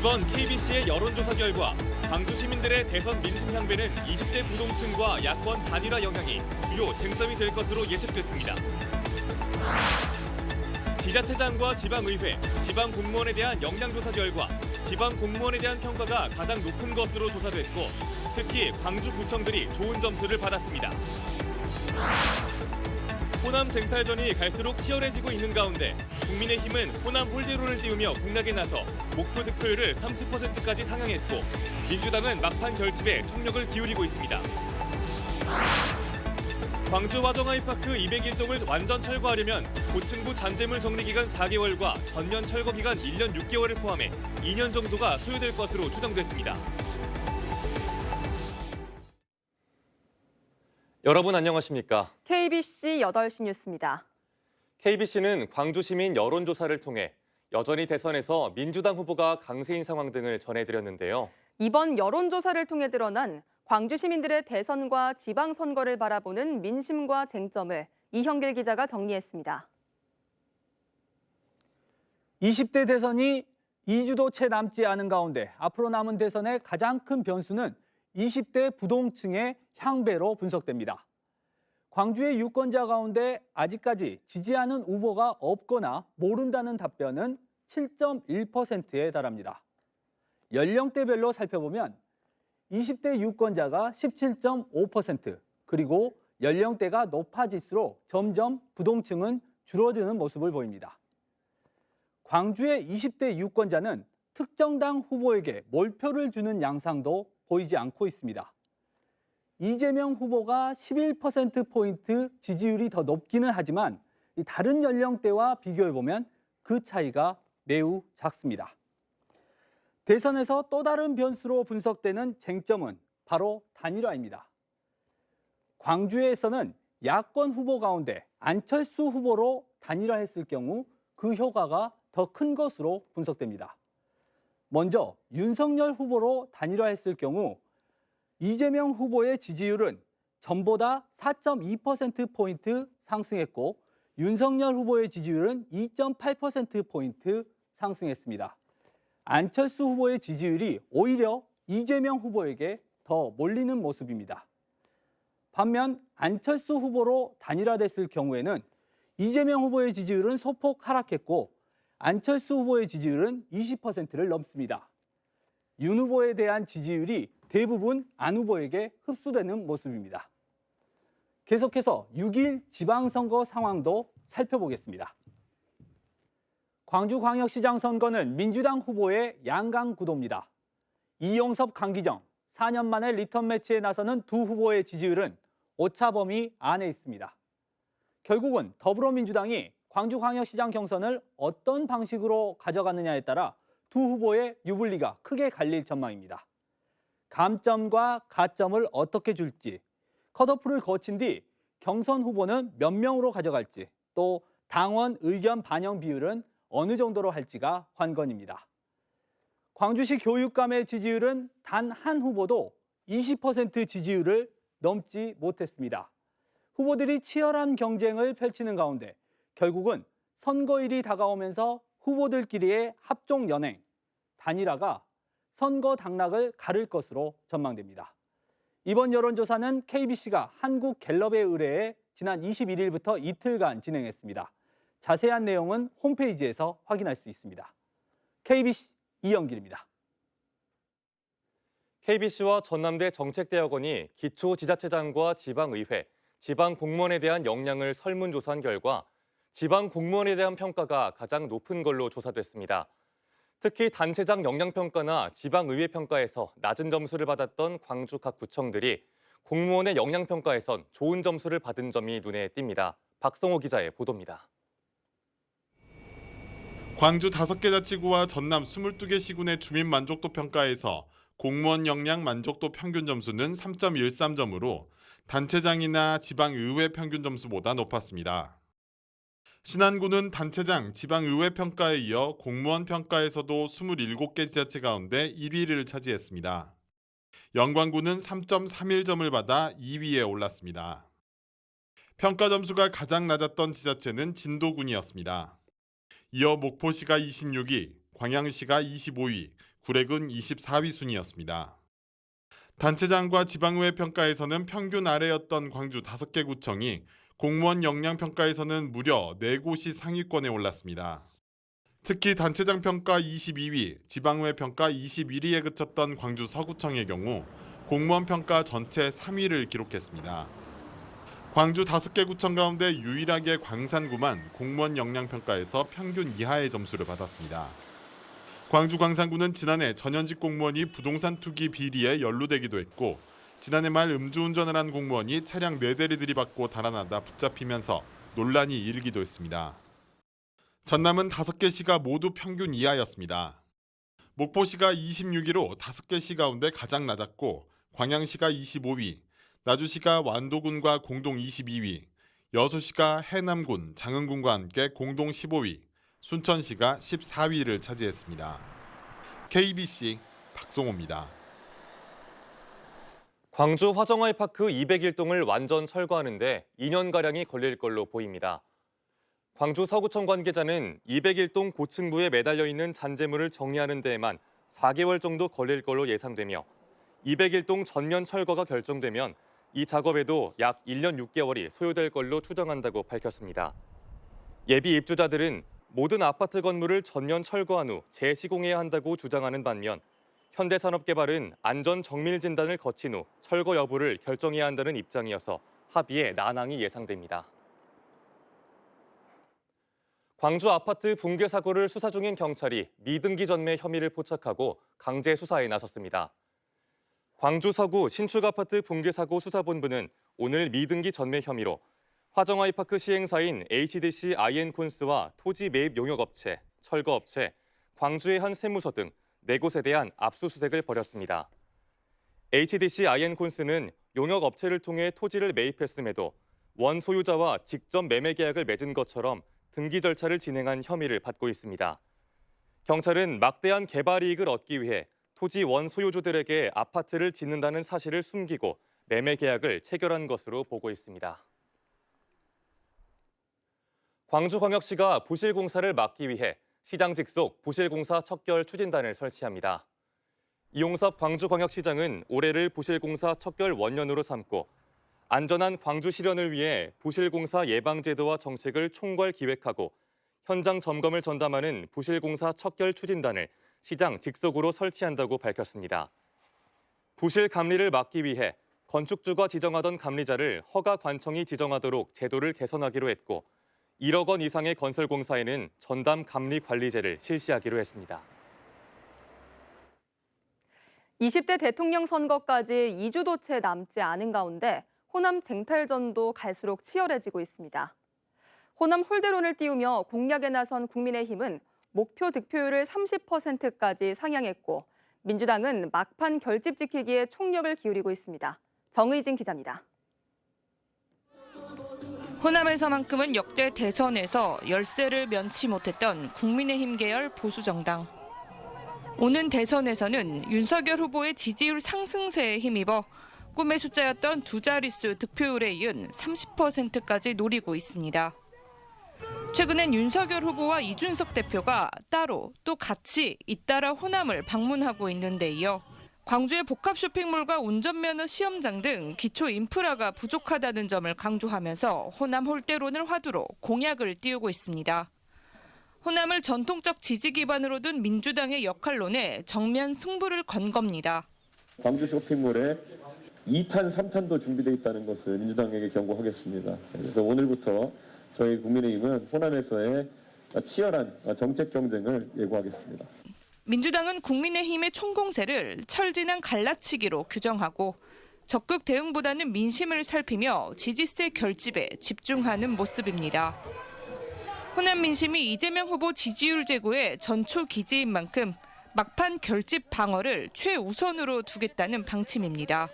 이번 KBC의 여론조사 결과 광주 시민들의 대선 민심 향배는 20대 부동층과 야권 단일화 영향이 주요 쟁점이 될 것으로 예측됐습니다. 지자체장과 지방의회, 지방공무원에 대한 역량조사 결과 지방공무원에 대한 평가가 가장 높은 것으로 조사됐고 특히 광주구청들이 좋은 점수를 받았습니다. 호남 쟁탈전이 갈수록 치열해지고 있는 가운데 국민의힘은 호남 홀대론을 띄우며 공략에 나서 목표 득표율을 30%까지 상향했고 민주당은 막판 결집에 총력을 기울이고 있습니다. 광주 화정아이파크 201동을 완전 철거하려면 고층부 잔재물 정리 기간 4개월과 전면 철거 기간 1년 6개월을 포함해 2년 정도가 소요될 것으로 추정됐습니다. 여러분 안녕하십니까? KBC 8시 뉴스입니다. KBC는 광주 시민 여론조사를 통해 여전히 대선에서 민주당 후보가 강세인 상황 등을 전해드렸는데요. 이번 여론조사를 통해 드러난 광주 시민들의 대선과 지방선거를 바라보는 민심과 쟁점을 이형길 기자가 정리했습니다. 20대 대선이 2주도 채 남지 않은 가운데 앞으로 남은 대선의 가장 큰 변수는 20대 부동층의 향배로 분석됩니다. 광주의 유권자 가운데 아직까지 지지하는 후보가 없거나 모른다는 답변은 7.1%에 달합니다. 연령대별로 살펴보면 20대 유권자가 17.5%, 그리고 연령대가 높아질수록 점점 부동층은 줄어드는 모습을 보입니다. 광주의 20대 유권자는 특정 당 후보에게 몰표를 주는 양상도 보이지 않고 있습니다. 이재명 후보가 11%포인트 지지율이 더 높기는 하지만 다른 연령대와 비교해보면 그 차이가 매우 작습니다. 대선에서 또 다른 변수로 분석되는 쟁점은 바로 단일화입니다. 광주에서는 야권 후보 가운데 안철수 후보로 단일화했을 경우 그 효과가 더 큰 것으로 분석됩니다. 먼저 윤석열 후보로 단일화했을 경우 이재명 후보의 지지율은 전보다 4.2%포인트 상승했고 윤석열 후보의 지지율은 2.8%포인트 상승했습니다. 안철수 후보의 지지율이 오히려 이재명 후보에게 더 몰리는 모습입니다. 반면 안철수 후보로 단일화됐을 경우에는 이재명 후보의 지지율은 소폭 하락했고 안철수 후보의 지지율은 20%를 넘습니다. 윤 후보에 대한 지지율이 대부분 안 후보에게 흡수되는 모습입니다. 계속해서 6일 지방선거 상황도 살펴보겠습니다. 광주광역시장 선거는 민주당 후보의 양강구도입니다. 이용섭, 강기정, 4년 만에 리턴 매치에 나서는 두 후보의 지지율은 오차 범위 안에 있습니다. 결국은 더불어민주당이 광주광역시장 경선을 어떤 방식으로 가져가느냐에 따라 두 후보의 유불리가 크게 갈릴 전망입니다. 감점과 가점을 어떻게 줄지, 컷오프를 거친 뒤 경선 후보는 몇 명으로 가져갈지, 또 당원 의견 반영 비율은 어느 정도로 할지가 관건입니다. 광주시 교육감의 지지율은 단 한 후보도 20% 지지율을 넘지 못했습니다. 후보들이 치열한 경쟁을 펼치는 가운데 결국은 선거일이 다가오면서 후보들끼리의 합종 연행, 단일화가 선거 당락을 가를 것으로 전망됩니다. 이번 여론조사는 KBC가 한국갤럽에 의뢰해 지난 21일부터 이틀간 진행했습니다. 자세한 내용은 홈페이지에서 확인할 수 있습니다. KBC 이영길입니다. KBC와 전남대 정책대학원이 기초지자체장과 지방의회, 지방공무원에 대한 역량을 설문조사한 결과 지방공무원에 대한 평가가 가장 높은 걸로 조사됐습니다. 특히 단체장 역량평가나 지방의회 평가에서 낮은 점수를 받았던 광주 각 구청들이 공무원의 역량평가에선 좋은 점수를 받은 점이 눈에 띕니다. 박성호 기자의 보도입니다. 광주 5개 자치구와 전남 22개 시군의 주민 만족도 평가에서 공무원 역량 만족도 평균 점수는 3.13점으로 단체장이나 지방의회 평균 점수보다 높았습니다. 신안구는 단체장, 지방의회 평가에 이어 공무원 평가에서도 27개 지자체 가운데 1위를 차지했습니다. 영광구는 3.31점을 받아 2위에 올랐습니다. 평가 점수가 가장 낮았던 지자체는 진도군이었습니다. 이어 목포시가 26위, 광양시가 25위, 구례군 24위 순이었습니다. 단체장과 지방의회 평가에서는 평균 아래였던 광주 5개 구청이 공무원 역량 평가에서는 무려 4곳이 상위권에 올랐습니다. 특히 단체장 평가 22위, 지방의회 평가 21위에 그쳤던 광주 서구청의 경우 공무원 평가 전체 3위를 기록했습니다. 광주 5개 구청 가운데 유일하게 광산구만 공무원 역량 평가에서 평균 이하의 점수를 받았습니다. 광주 광산구는 지난해 전현직 공무원이 부동산 투기 비리에 연루되기도 했고 지난해 말 음주운전을 한 공무원이 차량 4대를 들이받고 달아나다 붙잡히면서 논란이 일기도 했습니다. 전남은 5개 시가 모두 평균 이하였습니다. 목포시가 26위로 5개 시 가운데 가장 낮았고 광양시가 25위, 나주시가 완도군과 공동 22위, 여수시가 해남군, 장흥군과 함께 공동 15위, 순천시가 14위를 차지했습니다. KBC 박송호입니다. 광주 화정아이파크 201동을 완전 철거하는데 2년가량이 걸릴 걸로 보입니다. 광주 서구청 관계자는 201동 고층부에 매달려 있는 잔재물을 정리하는 데에만 4개월 정도 걸릴 걸로 예상되며 201동 전면 철거가 결정되면 이 작업에도 약 1년 6개월이 소요될 걸로 추정한다고 밝혔습니다. 예비 입주자들은 모든 아파트 건물을 전면 철거한 후 재시공해야 한다고 주장하는 반면 현대산업개발은 안전 정밀 진단을 거친 후 철거 여부를 결정해야 한다는 입장이어서 합의에 난항이 예상됩니다. 광주 아파트 붕괴 사고를 수사 중인 경찰이 미등기 전매 혐의를 포착하고 강제 수사에 나섰습니다. 광주 서구 신축 아파트 붕괴 사고 수사본부는 오늘 미등기 전매 혐의로 화정아이파크 시행사인 HDC 아이엔콘스와 토지 매입 용역업체, 철거업체, 광주의 한 세무서 등 4곳에 대한 압수수색을 벌였습니다. HDC 아이엔콘스는 용역업체를 통해 토지를 매입했음에도 원 소유자와 직접 매매 계약을 맺은 것처럼 등기 절차를 진행한 혐의를 받고 있습니다. 경찰은 막대한 개발 이익을 얻기 위해 토지 원 소유주들에게 아파트를 짓는다는 사실을 숨기고 매매 계약을 체결한 것으로 보고 있습니다. 광주광역시가 부실공사를 막기 위해 시장 직속 부실공사 척결 추진단을 설치합니다. 이용섭 광주광역시장은 올해를 부실공사 척결 원년으로 삼고 안전한 광주 실현을 위해 부실공사 예방제도와 정책을 총괄 기획하고 현장 점검을 전담하는 부실공사 척결 추진단을 시장 직속으로 설치한다고 밝혔습니다. 부실 감리를 막기 위해 건축주가 지정하던 감리자를 허가 관청이 지정하도록 제도를 개선하기로 했고 1억 원 이상의 건설공사에는 전담 감리 관리제를 실시하기로 했습니다. 20대 대통령 선거까지 2주도 채 남지 않은 가운데 호남 쟁탈전도 갈수록 치열해지고 있습니다. 호남 홀대론을 띄우며 공략에 나선 국민의힘은 목표 득표율을 30%까지 상향했고 민주당은 막판 결집 지키기에 총력을 기울이고 있습니다. 정의진 기자입니다. 호남에서만큼은 역대 대선에서 열세를 면치 못했던 국민의힘 계열 보수정당. 오는 대선에서는 윤석열 후보의 지지율 상승세에 힘입어 꿈의 숫자였던 2자릿수 득표율에 이은 30%까지 노리고 있습니다. 최근엔 윤석열 후보와 이준석 대표가 따로 또 같이 잇따라 호남을 방문하고 있는데 이어 광주의 복합 쇼핑몰과 운전면허 시험장 등 기초 인프라가 부족하다는 점을 강조하면서 호남 홀대론을 화두로 공약을 띄우고 있습니다. 호남을 전통적 지지 기반으로 둔 민주당의 역할론에 정면 승부를 건 겁니다. 광주 쇼핑몰에 2탄, 3탄도 준비되어 있다는 것을 민주당에게 경고하겠습니다. 그래서 오늘부터 저희 국민의힘은 호남에서의 치열한 정책 경쟁을 예고하겠습니다. 민주당은 국민의힘의 총공세를 철진한 갈라치기로 규정하고 적극 대응보다는 민심을 살피며 지지세 결집에 집중하는 모습입니다. 호남 민심이 이재명 후보 지지율 제고의 전초 기지인 만큼 막판 결집 방어를 최우선으로 두겠다는 방침입니다.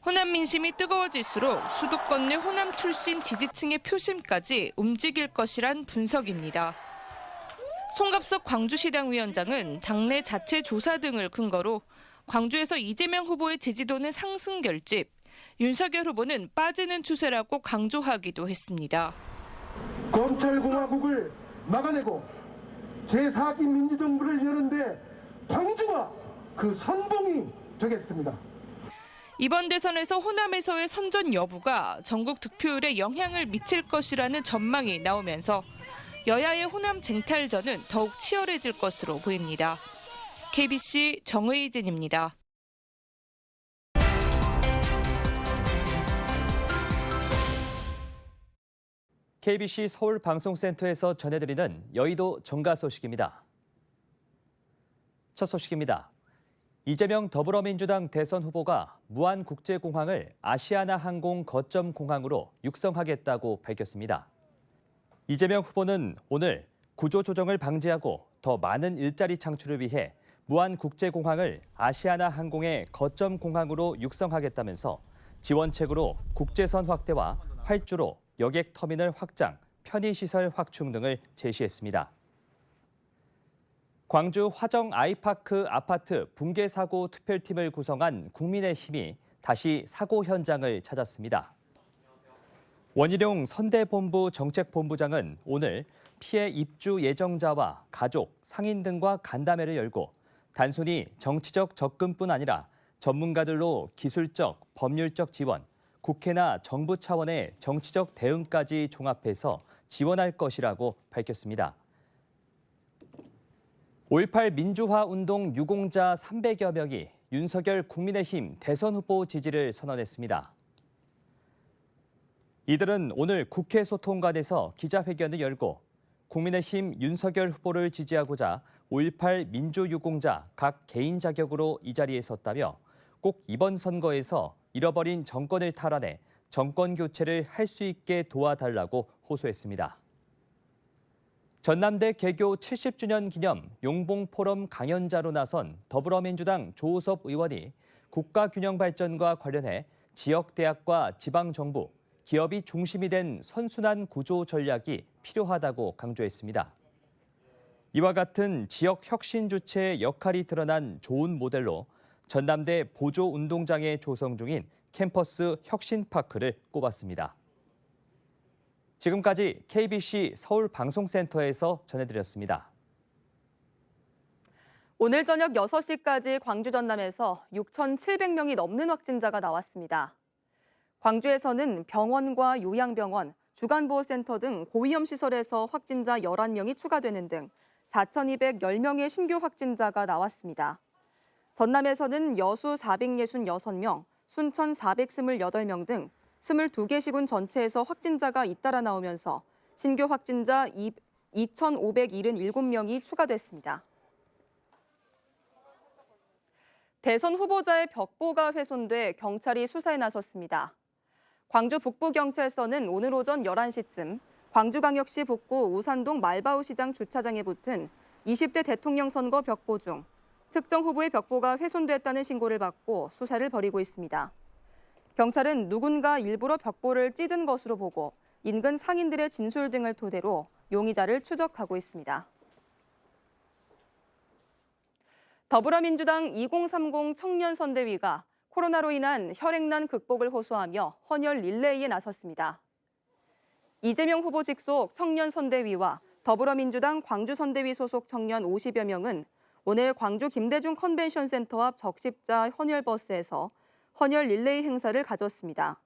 호남 민심이 뜨거워질수록 수도권 내 호남 출신 지지층의 표심까지 움직일 것이란 분석입니다. 송갑석 광주시당 위원장은 당내 자체 조사 등을 근거로 광주에서 이재명 후보의 지지도는 상승 결집, 윤석열 후보는 빠지는 추세라고 강조하기도 했습니다. 검찰공화국을 막아내고 제4기 민주정부를 여는데 광주가 그 선봉이 되겠습니다. 이번 대선에서 호남에서의 선전 여부가 전국 득표율에 영향을 미칠 것이라는 전망이 나오면서 여야의 호남 쟁탈전은 더욱 치열해질 것으로 보입니다. KBC 정의진입니다. KBC 서울 방송센터에서 전해드리는 여의도 정가 소식입니다. 첫 소식입니다. 이재명 더불어민주당 대선 후보가 무안국제공항을 아시아나항공 거점 공항으로 육성하겠다고 밝혔습니다. 이재명 후보는 오늘 구조조정을 방지하고 더 많은 일자리 창출을 위해 무안국제공항을 아시아나항공의 거점 공항으로 육성하겠다면서 지원책으로 국제선 확대와 활주로, 여객터미널 확장, 편의시설 확충 등을 제시했습니다. 광주 화정 아이파크 아파트 붕괴 사고 특별팀을 구성한 국민의힘이 다시 사고 현장을 찾았습니다. 원희룡 선대본부 정책본부장은 오늘 피해 입주 예정자와 가족, 상인 등과 간담회를 열고 단순히 정치적 접근뿐 아니라 전문가들로 기술적, 법률적 지원, 국회나 정부 차원의 정치적 대응까지 종합해서 지원할 것이라고 밝혔습니다. 5.18 민주화 운동 유공자 300여 명이 윤석열 국민의힘 대선 후보 지지를 선언했습니다. 이들은 오늘 국회 소통관에서 기자회견을 열고 국민의힘 윤석열 후보를 지지하고자 5.18 민주유공자 각 개인 자격으로 이 자리에 섰다며 꼭 이번 선거에서 잃어버린 정권을 탈환해 정권 교체를 할 수 있게 도와달라고 호소했습니다. 전남대 개교 70주년 기념 용봉포럼 강연자로 나선 더불어민주당 조호섭 의원이 국가균형 발전과 관련해 지역대학과 지방정부, 기업이 중심이 된 선순환 구조 전략이 필요하다고 강조했습니다. 이와 같은 지역 혁신 주체의 역할이 드러난 좋은 모델로 전남대 보조운동장에 조성 중인 캠퍼스 혁신파크를 꼽았습니다. 지금까지 KBC 서울 방송센터에서 전해드렸습니다. 오늘 저녁 6시까지 광주 전남에서 6,700명이 넘는 확진자가 나왔습니다. 광주에서는 병원과 요양병원, 주간보호센터 등 고위험 시설에서 확진자 11명이 추가되는 등 4,210명의 신규 확진자가 나왔습니다. 전남에서는 여수 466명, 순천 428명 등 22개 시군 전체에서 확진자가 잇따라 나오면서 신규 확진자 2,577명이 추가됐습니다. 대선 후보자의 벽보가 훼손돼 경찰이 수사에 나섰습니다. 광주 북부경찰서는 오늘 오전 11시쯤 광주광역시 북구 우산동 말바우시장 주차장에 붙은 20대 대통령 선거 벽보 중 특정 후보의 벽보가 훼손됐다는 신고를 받고 수사를 벌이고 있습니다. 경찰은 누군가 일부러 벽보를 찢은 것으로 보고 인근 상인들의 진술 등을 토대로 용의자를 추적하고 있습니다. 더불어민주당 2030 청년선대위가 코로나로 인한 혈액난 극복을 호소하며 헌혈 릴레이에 나섰습니다. 이재명 후보 직속 청년선대위와 더불어민주당 광주선대위 소속 청년 50여 명은 오늘 광주 김대중 컨벤션센터 앞 적십자 헌혈버스에서 헌혈 릴레이 행사를 가졌습니다.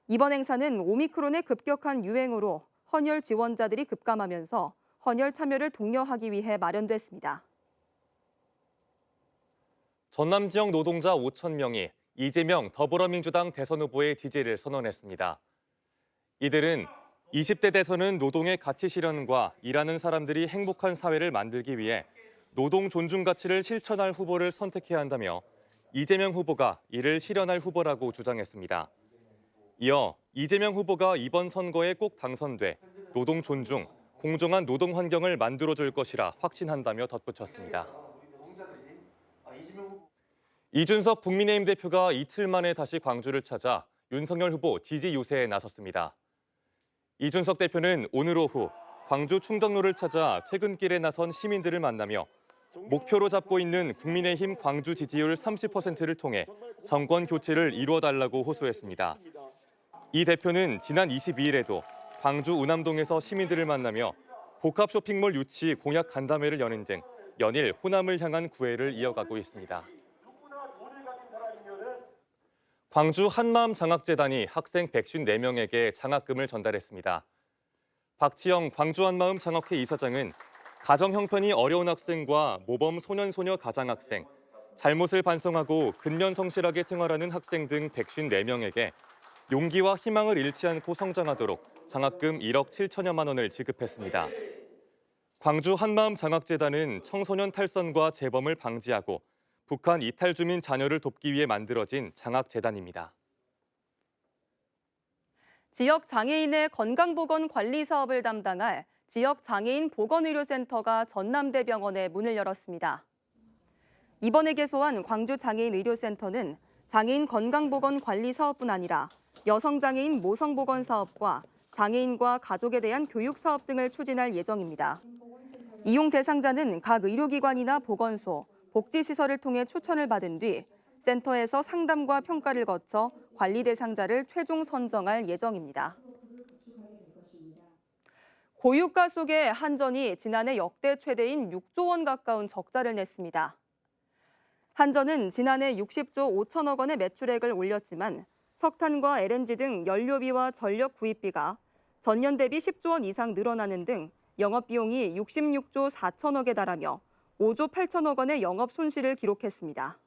이번 행사는 오미크론의 급격한 유행으로 헌혈 지원자들이 급감하면서 헌혈 참여를 독려하기 위해 마련됐습니다. 전남 지역 노동자 5,000명이 이재명 더불어민주당 대선 후보의 지지를 선언했습니다. 이들은 20대 대선은 노동의 가치 실현과 일하는 사람들이 행복한 사회를 만들기 위해 노동 존중 가치를 실천할 후보를 선택해야 한다며 이재명 후보가 이를 실현할 후보라고 주장했습니다. 이어 이재명 후보가 이번 선거에 꼭 당선돼 노동 존중, 공정한 노동 환경을 만들어줄 것이라 확신한다며 덧붙였습니다. 이준석 국민의힘 대표가 이틀 만에 다시 광주를 찾아 윤석열 후보 지지 유세에 나섰습니다. 이준석 대표는 오늘 오후 광주 충정로를 찾아 퇴근길에 나선 시민들을 만나며 목표로 잡고 있는 국민의힘 광주 지지율 30%를 통해 정권 교체를 이루어달라고 호소했습니다. 이 대표는 지난 22일에도 광주 운암동에서 시민들을 만나며 복합 쇼핑몰 유치 공약 간담회를 여는 등 연일 호남을 향한 구애를 이어가고 있습니다. 광주 한마음장학재단이 학생 154명에게 장학금을 전달했습니다. 박지영 광주 한마음 장학회 이사장은 가정 형편이 어려운 학생과 모범 소년소녀 가장학생, 잘못을 반성하고 근면 성실하게 생활하는 학생 등 154명에게 용기와 희망을 잃지 않고 성장하도록 장학금 1억 7천여만 원을 지급했습니다. 광주 한마음장학재단은 청소년 탈선과 재범을 방지하고 북한 이탈 주민 자녀를 돕기 위해 만들어진 장학재단입니다. 지역 장애인의 건강보건 관리 사업을 담당할 지역 장애인 보건의료센터가 전남대병원에 문을 열었습니다. 이번에 개소한 광주 장애인 의료센터는 장애인 건강보건 관리 사업뿐 아니라 여성장애인 모성보건 사업과 장애인과 가족에 대한 교육 사업 등을 추진할 예정입니다. 이용 대상자는 각 의료기관이나 보건소, 복지시설을 통해 추천을 받은 뒤 센터에서 상담과 평가를 거쳐 관리 대상자를 최종 선정할 예정입니다. 고유가 속의 한전이 지난해 역대 최대인 6조 원 가까운 적자를 냈습니다. 한전은 지난해 60조 5천억 원의 매출액을 올렸지만 석탄과 LNG 등 연료비와 전력 구입비가 전년 대비 10조 원 이상 늘어나는 등 영업비용이 66조 4천억에 달하며 5조 8천억 원의 영업 손실을 기록했습니다.